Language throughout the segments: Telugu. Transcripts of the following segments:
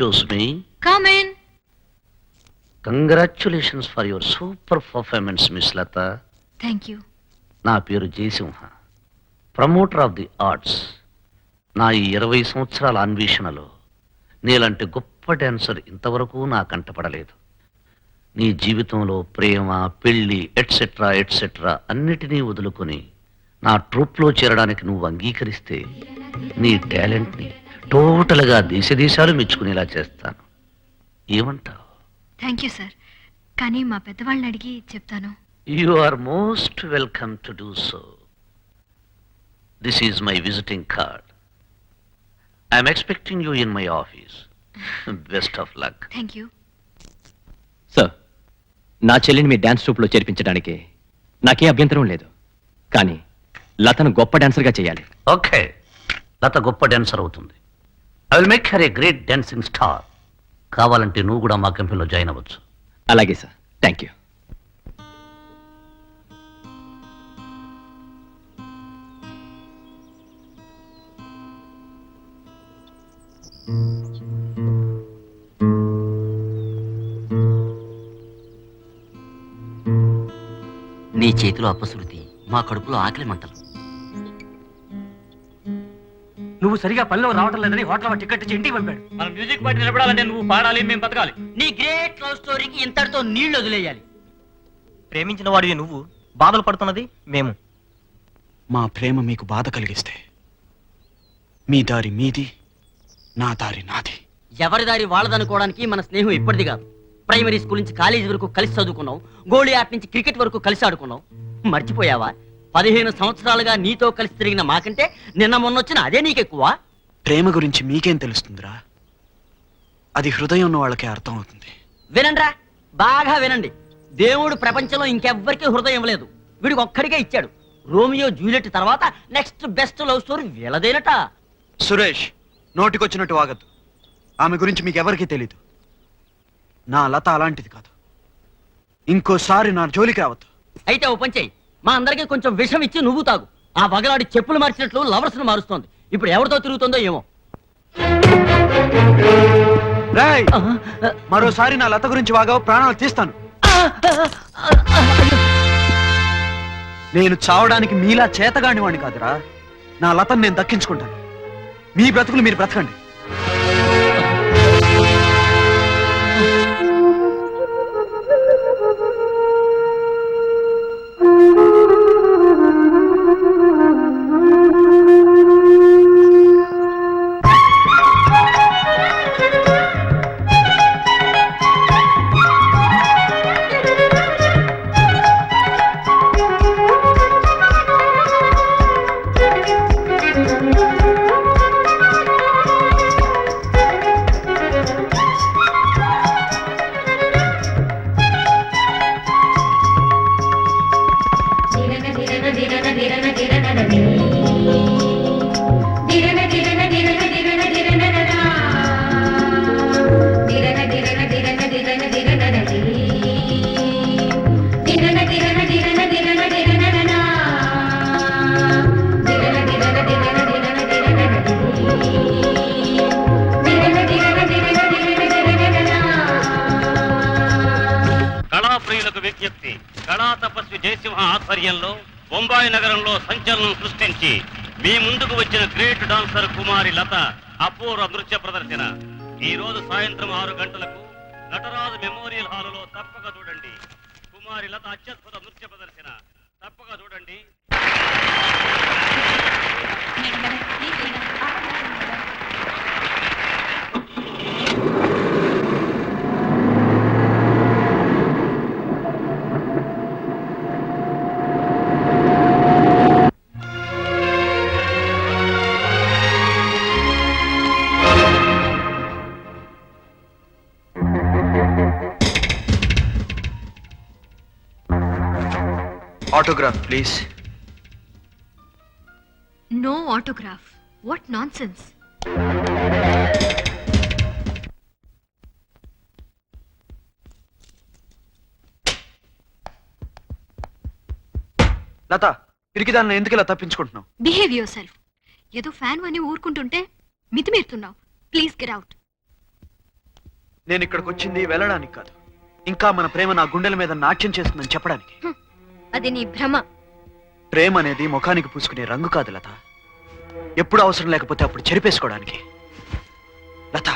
Excuse me. Come in. Congratulations for your super performance, Miss Lata. Thank you. నా పేరు Jayasimha, promoter of the arts. నా ఈ 20 సంవత్సరాల అన్వేషణలో నీలాంటి గొప్ప డాన్సర్ ఇంతవరకు నా కంటపడలేదు. నీ జీవితంలో ప్రేమ, పెళ్లి ఎట్సెట్రా ఎట్సెట్రా అన్నిటినీ వదులుకొని నా ట్రూప్లో చేరడానికి నువ్వు అంగీకరిస్తే నీ టాలెంట్ని టోటల్గా దేశాలు మెచ్చుకునేలా చేస్తాను. ఏమంటావు? థ్యాంక్ యూ సార్, కానీ మా పెద్దవాళ్ళని అడిగి చెప్తాను. You are most welcome to do so. This is my visiting card. I am expecting you in my office. Best of luck. Thank you. Sir, నా చెల్లిని మీ డ్యాన్స్ ట్రూప్లో చేర్పించడానికి నాకే అభ్యంతరం లేదు, కానీ లతను గొప్ప డాన్సర్గా చేయాలి. Okay. లత గొప్ప డాన్సర్ అవుతుంది. I will make her a great dancing star. కావాలంటే నువ్వు కూడా మా కంపెనీలో జాయిన్ అవ్వచ్చు. అలాగే సార్, థ్యాంక్ యూ. నీ చేతిలో అపశృతి, మా కడుపులో ఆకలి మంటలు. నువ్వు సరిగా పనిలో రావటం లేదని హోటల్ టికెట్ ఇచ్చి ఇంటికి పంపాడు. మన మ్యూజిక్ పార్టీ నిలబడాలంటే నువ్వు పాడాలి, మేము బతకాలి. నీ గ్రేట్ లవ్ స్టోరీకి ఇంతటితో నీళ్లు వదిలేయాలి. ప్రేమించిన వాడివి నువ్వు, బాధలు పడుతున్నది మేము. మా ప్రేమ మీకు బాధ కలిగిస్తే మీ దారి మీది, నా దారి నాది. ఎవరి దారి వాళ్ళదనుకోవడానికి మన స్నేహం ఇప్పటిది కాదు. ప్రైమరీ స్కూల్ నుంచి కాలేజీ వరకు కలిసి చదువుకున్నాం, గోళీ ఆట నుంచి క్రికెట్ వరకు కలిసి ఆడుకున్నాం. మర్చిపోయావా? 15 సంవత్సరాలుగా నీతో కలిసి తిరిగిన మాకంటే నిన్న మొన్నొచ్చిన అదే నీకెక్కువ. ప్రేమ గురించి మీకేం తెలుస్తుందిరా? అది హృదయం ఉన్న వాళ్ళకే అర్థం అవుతుంది. వినండ్రా, బాగా వినండి. దేవుడు ప్రపంచంలో ఇంకెవ్వరికీ హృదయం లేదు, వీడికి ఒక్కడికే ఇచ్చాడు. రోమియో జూలియట్ తర్వాత నెక్స్ట్ బెస్ట్ లవ్ స్టోరీ వీళ్ళదేనట. సురేష్, నోటికొచ్చినట్టు వాగద్దు. ఆమె గురించి మీకెవరికీ తెలీదు. నా లత అలాంటిది కాదు. ఇంకోసారి నా జోలికి రావద్దు. అయితే ఓ పని చెయ్యి, మా అందరికీ కొంచెం విషం ఇచ్చి నువ్వు తాగు. ఆ బగలాడి చెప్పులు మార్చినట్లు లవర్స్ ను మారుస్తోంది. ఇప్పుడు ఎవరితో తిరుగుతుందో ఏమో. రేయ్, మరోసారి నా లత గురించి వాగావు, ప్రాణాలు తీస్తాను. నేను చావడానికి మీలా చేతగాని వాడిని కాదురా. నా లతను నేను దక్కించుకుంటాను. మీ బ్రతుకులు మీరు బ్రతకండి. విజ్ఞప్తి. కళా తపస్వి జయసింహ ఆధ్వర్యంలో బొంబాయి నగరంలో సంచలనం సృష్టించి మీ ముందుకు వచ్చిన గ్రేట్ డాన్సర్ కుమారి లత అపూర్వ నృత్య ప్రదర్శన ఈ రోజు సాయంత్రం 6 గంటలకు నటరాజు మెమోరియల్ హాలులో తప్పక చూడండి. కుమారి లత అత్యద్భుత నృత్య ప్రదర్శన తప్పక చూడండి. Autograph, please. No autograph. What nonsense. లత, పిరికిదాన్ని ఎందుకు ఇలా తప్పించుకుంటున్నావు? Behave yourself. ఏదో ఫ్యాన్ అని ఊరుకుంటుంటే మితిమీరుతున్నావు. Please get out. నేను ఇక్కడికి వచ్చింది వెళ్ళడానికి కాదు, ఇంకా మన ప్రేమ నా గుండెల మీద నాట్యం చేస్తుందని చెప్పడానికి. అది నీ భ్రమ. ప్రేమ అనేది ముఖానికి పూసుకునే రంగు కాదు లత, ఎప్పుడు అవసరం లేకపోతే అప్పుడు చెరిపేసుకోవడానికి. లత,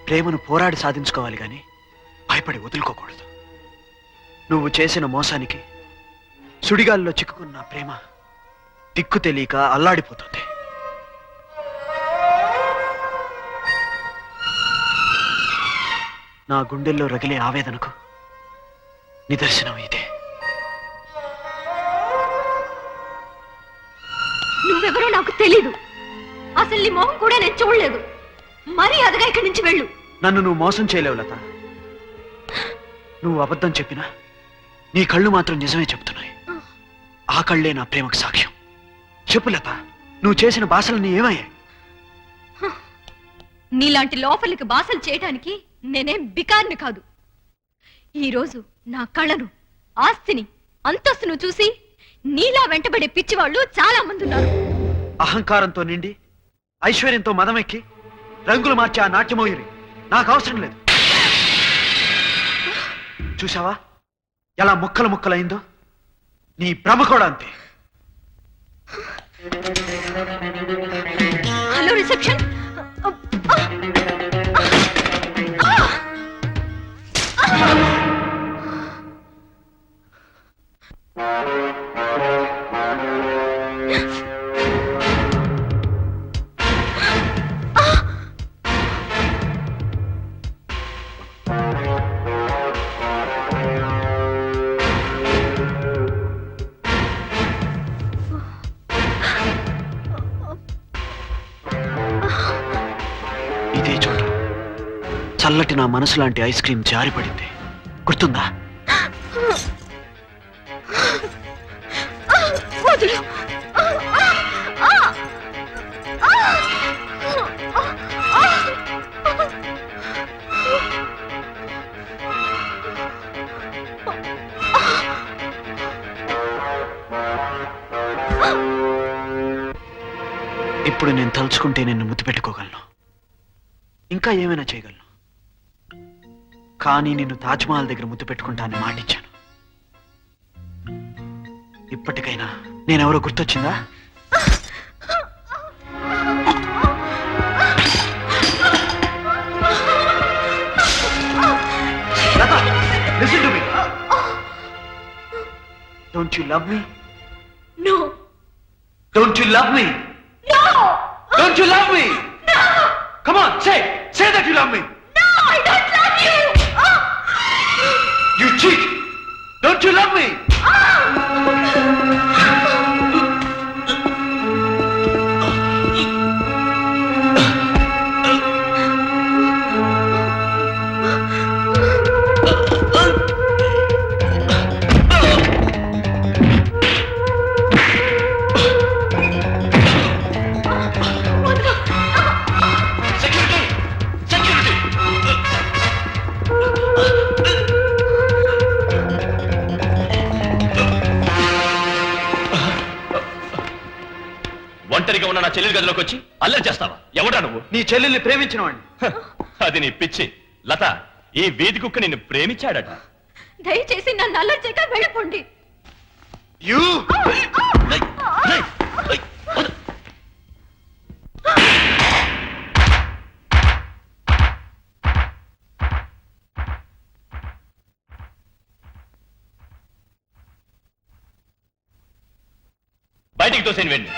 ప్రేమను పోరాడి సాధించుకోవాలి గాని భయపడి వదులుకోకూడదు. నువ్వు చేసిన మోసానికి సుడిగాల్లో చిక్కుకున్న నా ప్రేమ దిక్కు తెలియక అల్లాడిపోతుంది. నా గుండెల్లో రగిలే ఆవేదనకు నిదర్శనం ఇదే. నువ్వెవరో నాకు తెలీదు. అసలు నీ మొహం కూడా నేను చూడలేదు. మరీ అదగా ఇక్కడి నుంచి వెళ్ళు. నన్ను నువ్వు మోసం చేయలేవు లత. నువ్వు అబద్ధం చెప్పినా నీ కళ్ళు మాత్రం నిజమే చెప్తున్నాయి. ఆ కళ్ళే నా ప్రేమకు సాక్ష్యం. చెప్పు లత, నువ్వు చేసిన బాసలన్నీ ఏమయ్యాయి? నీలాంటి లోపలికి బాసలు చేయడానికి నేనేం బికార్ని కాదు. ఈరోజు నా కళను, ఆస్తిని, అంతస్తును చూసి నీలా వెంటబడే పిచ్చివాళ్ళు చాలా మంది ఉన్నారు. అహంకారంతో నిండి ఐశ్వర్యంతో మదమెక్కి రంగులు మార్చే ఆ నాట్యమోయిరి నాకు అవసరం లేదు. చూసావా ఎలా ముక్కలు ముక్కలైందో? నీ భ్రమ కూడా అంతే. Hello reception. ఇదే చోటు చల్లటి నా మనసు లాంటి ఐస్ క్రీమ్ జారిపడింది, గుర్తుందా? వదులు. ఇప్పుడు నేను తలుచుకుంటే నిన్ను ముద్దు పెట్టుకోగలను, ఇంకా ఏమైనా చేయగలను. కానీ నిన్ను తాజ్మహల్ దగ్గర ముద్దు పెట్టుకుంటానని మాటిచ్చాను. ఇప్పటికైనా నేనెవరో గుర్తొచ్చిందా? Lata, listen to me. Don't you love me? No. Don't you love me? No. Don't you love me? No. Come on, say that you love me. No, I don't love you. You cheat. Don't you love me? Security! Security! ఒంటరిగా ఉన్న నా చెల్లెలి గదిలోకి వచ్చి అల్లరి చేస్తావా? ఎవడా నువ్వు? నీ చెల్లెల్ని ప్రేమించిన వాడిని. అది నీ పిచ్చి. లత, ఈ వీధి కుక్క నిన్ను ప్రేమించాడట. దయచేసి నన్ను అల్లరి చేయక వెళ్ళిపోండి. You! బయటికి తోసేను వెళ్ళి.